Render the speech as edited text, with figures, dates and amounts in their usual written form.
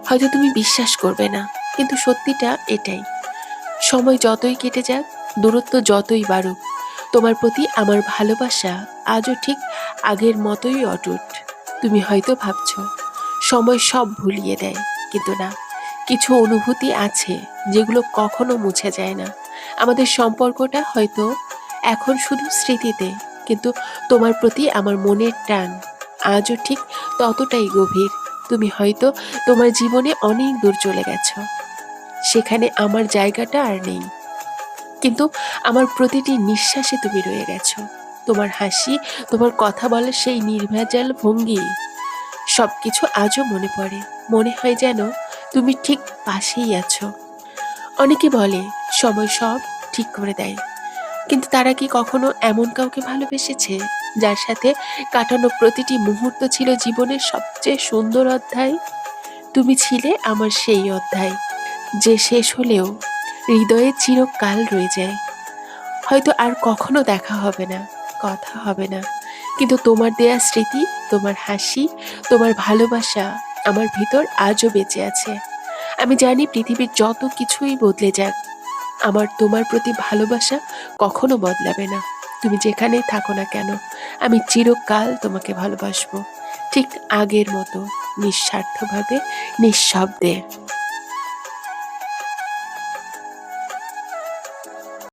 হয়তো তুমি বিশ্বাস করবে না, কিন্তু সত্যিটা এটাই। সময় যতই কেটে যাক, দূরত্ব যতই বাড়ুক, তোমার প্রতি আমার ভালোবাসা আজও ঠিক আগের মতোই অটুট। তুমি হয়তো ভাবছো সময় সব ভুলিয়ে দেয়, কিন্তু না, কিছু অনুভূতি আছে যেগুলো কখনো মুছে যায় না। আমাদের সম্পর্কটা হয়তো এখন শুধু স্মৃতিতে, কিন্তু তোমার প্রতি আমার মনের টান আজও ঠিক ততটাই গভীর। তুমি হয়তো তোমার জীবনে অনেক দূর চলে গেছো, সেখানে আমার জায়গাটা আর নেই, কিন্তু আমার প্রতিটি নিঃশ্বাসে তুমি রয়ে গেছো। তোমার হাসি, তোমার কথা বলার সেই নির্ভেজাল ভঙ্গি, সবকিছু আজও মনে পড়ে। মনে হয় যেন তুমি ঠিক পাশেই আছো। অনেকে বলে সময় সব ঠিক করে দেয়, কিন্তু তারা কি কখনো এমন কাউকে ভালোবেসেছে যার সাথে কাটানো প্রতিটি মুহূর্ত ছিল জীবনের সবচেয়ে সুন্দর অধ্যায়? তুমি ছিলে আমার সেই অধ্যায়, যে শেষ হলেও হৃদয়ে চিরকাল রয়ে যায়। হয়তো আর কখনো দেখা হবে না, কথা হবে না, কিন্তু তোমার দেয়া স্মৃতি, তোমার হাসি, তোমার ভালোবাসা আমার ভিতর আজও বেঁচে আছে। আমি জানি পৃথিবীর যত কিছুই বদলে যাক, আমার তোমার প্রতি ভালোবাসা কখনো বদলাবে না। তুমি যেখানেই থাকো না কেন, আমি চিরকাল তোমাকে ভালোবাসবো, ঠিক আগের মতো, নিঃস্বার্থভাবে, নিঃশব্দে।